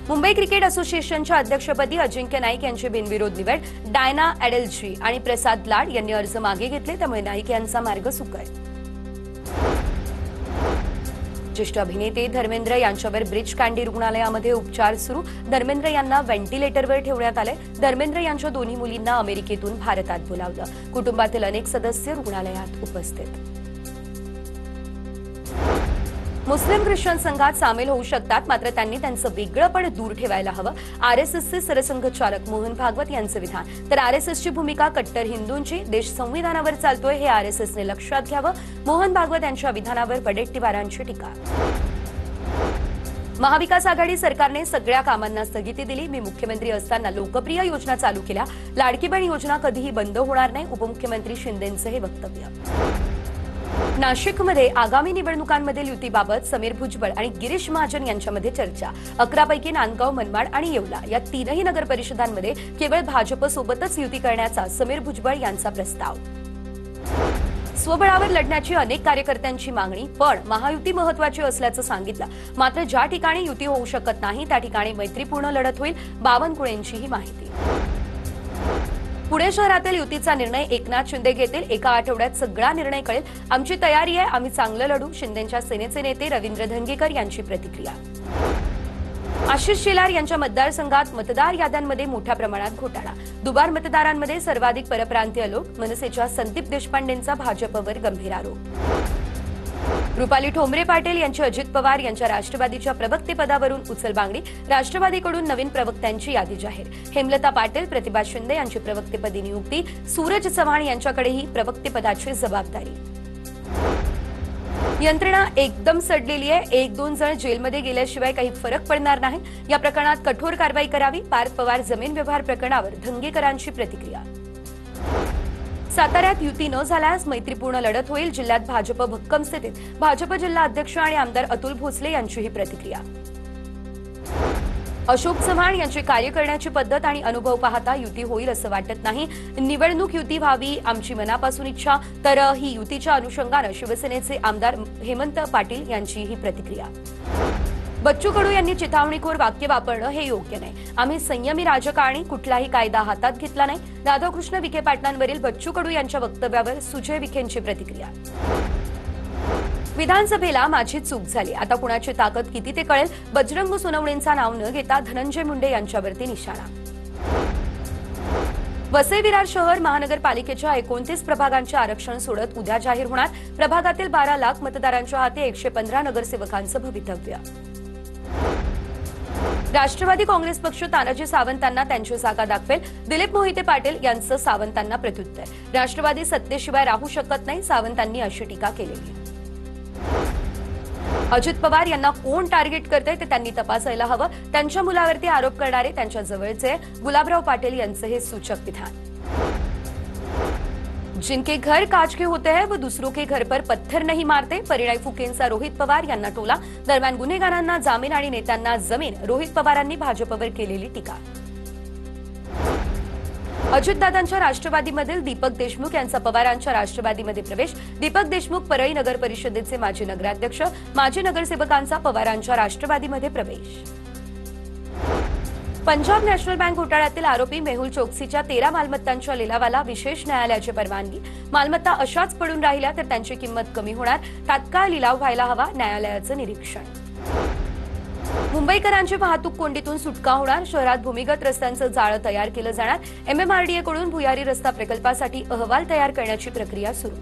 Mumbai cricket असोसिएशनच्या अध्यक्षपदी अजिंक्य नाईक यांची बिनविरोध निवड। डायना एडेल्जी आणि प्रसाद लाड यांनी अर्ज मागे घेतले, त्यामुळे नाईक यांचा मार्ग सुकर। ज्येष्ठ अभिनेते धर्मेंद्र यांच्यावर ब्रिच कँडी रुग्णालयामध्ये उपचार सुरू। धर्मेंद्र यांना व्हेंटिलेटरवर ठेवण्यात आले। धर्मेंद्र यांच्या दोन्ही मुलींना अमेरिकेतून भारतात बोलावलं। कुटुंबातील अनेक सदस्य रुग्णालयात उपस्थित। मुस्लिम ख्रिश्चन संघात सामील होऊ शकतात, मात्र त्यांनी त्यांचं वेगळेपण दूर ठेवायला हवं। आरएसएसचे सरसंघचालक मोहन भागवत यांचं विधान। तर आरएसएसची भूमिका कट्टर हिंदूंची, देश संविधानावर चालतोय हे आरएसएसने लक्षात घ्यावं। मोहन भागवत यांच्या विधानावर वडेट्टीवारांची टीका। महाविकास आघाडी सरकारने सगळ्या कामांना स्थगिती दिली। मी मुख्यमंत्री असताना लोकप्रिय योजना चालू केल्या। लाडकी बहीण योजना कधीही बंद होणार नाही, उपमुख्यमंत्री शिंदेंचं हे वक्तव्य। नाशिकमध्ये आगामी निवडणुकांमधील युतीबाबत समीर भुजबळ आणि गिरीश महाजन यांच्यामध्ये चर्चा। 11 पैकी नांदगाव, मनमाड आणि येवला या तीनही नगर परिषदांमध्ये केवळ भाजपसोबतच युती करण्याचा समीर भुजबळ यांचा प्रस्ताव। स्वबळावर लढण्याची अनेक कार्यकर्त्यांची मागणी, पण महायुती महत्त्वाची असल्याचं सांगितलं। मात्र ज्या ठिकाणी युती होऊ शकत नाही त्या ठिकाणी मैत्रीपूर्ण लढत होईल, बावनकुळेंची ही माहिती। पुणे शहरातील युतीचा निर्णय एकनाथ शिंदे घेतील। एका आठवड्यात सगळा निर्णय कळेल। आमची तयारी आहे, आम्ही चांगलं लढू। शिंदेंच्या सेनेचे नेते रवींद्र धंगेकर यांची प्रतिक्रिया। आशिष शेलार यांच्या मतदारसंघात मतदार याद्यांमध्ये मोठ्या प्रमाणात घोटाळा। दुबार मतदारांमध्ये सर्वाधिक परप्रांतीय लोक। मनसेच्या संदीप देशपांडेंचा भाजपवर गंभीर आरोप। रुपाली ठोंबरे पाटील यांची अजित पवार यांच्या राष्ट्रवादीच्या प्रवक्तेपदावरून उचलबांगडी। राष्ट्रवादीकडून नवीन प्रवक्त्यांची यादी जाहीर। हेमलता पाटील, प्रतिभा शिंदे यांची प्रवक्तेपदी नियुक्ती। सूरज चव्हाण यांच्याकडेही प्रवक्तेपदाची जबाबदारी। यंत्रणा एकदम सडलेली आहे। 1-2 जण जेलमध्ये गेल्याशिवाय काही फरक पडणार नाही। या प्रकरणात कठोर कारवाई करावी। पार्थ पवार जमीन व्यवहार प्रकरणावर धंगेकरांची प्रतिक्रिया। साताऱ्यात युती न झाल्यास मैत्रीपूर्ण लढत होईल। जिल्ह्यात भाजप भक्कम स्थितीत। भाजप जिल्हा अध्यक्ष आणि आमदार अतुल भोसले यांचीही प्रतिक्रिया। अशोक चव्हाण यांची कार्य करण्याची पद्धत आणि अनुभव पाहता युती होईल असं वाटत नाही। निवडणूक युती व्हावी आमची मनापासून इच्छा। तर ही युतीच्या अनुषंगाने शिवसेनेचे आमदार हेमंत पाटील यांची ही प्रतिक्रिया। बच्चू कडू यांनी चिथावणीखोर वाक्य वापरणं हे योग्य नाही। आम्ही संयमी राजकारणी, कुठलाही कायदा हातात घेतला नाही। राधाकृष्ण विखे पाटलांवरील बच्चू कडू यांच्या वक्तव्यावर सुजय विखेंची प्रतिक्रिया। विधानसभेला माझी चूक झाली, आता कुणाची ताकद किती ते कळेल। बजरंग सोनवणेंचा नाव न घेता धनंजय मुंडे यांच्यावरती निशाणा। वसई विरार शहर महानगरपालिकेच्या 29 प्रभागांचे आरक्षण सोडत उद्या जाहीर होणार। प्रभागातील 12 लाख मतदारांच्या हाती 115 नगरसेवकांचं भवितव्य। राष्ट्रवादी काँग्रेस पक्ष तानाजी सावंतांना त्यांची जागा दाखवेल। दिलीप मोहिते पाटील यांचं सावंतांना प्रत्युत्तर। राष्ट्रवादी सत्तेशिवाय राहू शकत नाही, सावंतांनी अशी टीका केलेली। अजित पवार यांना कोण टार्गेट करते ते त्यांनी तपासायला हवं। त्यांच्या मुलावरती आरोप करणारे त्यांच्या जवळचे गुलाबराव पाटील यांचं हे सूचक विधान। जिनके घर काच के होते हैं वो दूसरों के घर पर पत्थर नहीं मारते, परिणय फुकेंचा रोहित पवार यांना टोला। दरम्यान गुन्हेगारांना जामीन आणि नेत्यांना जमीन, रोहित पवारांनी भाजपवर केलेली टीका। अजितदादांच्या राष्ट्रवादीमधील दीपक देशमुख यांचा पवारांच्या राष्ट्रवादीमध्ये प्रवेश। दीपक देशमुख परळी नगर परिषदेचे माजी नगराध्यक्ष। माजी नगरसेवकांचा पवारांच्या राष्ट्रवादीमध्ये प्रवेश। पंजाब नॅशनल बँक घोटाळ्यातील आरोपी मेहुल चोक्सीच्या 13 मालमत्तांच्या लिलावाला विशेष न्यायालयाची परवानगी। मालमत्ता अशाच पडून राहिल्या तर त्यांची किंमत कमी होणार, तात्काळ लिलाव व्हायला हवा, न्यायालयाचं निरीक्षण। मुंबईकरांची वाहतूक कोंडीतून सुटका होणार। शहरात भूमिगत रस्त्यांचं जाळं तयार केलं जाणार। MMRDA कडून भुयारी रस्ता प्रकल्पासाठी अहवाल तयार करण्याची प्रक्रिया सुरू।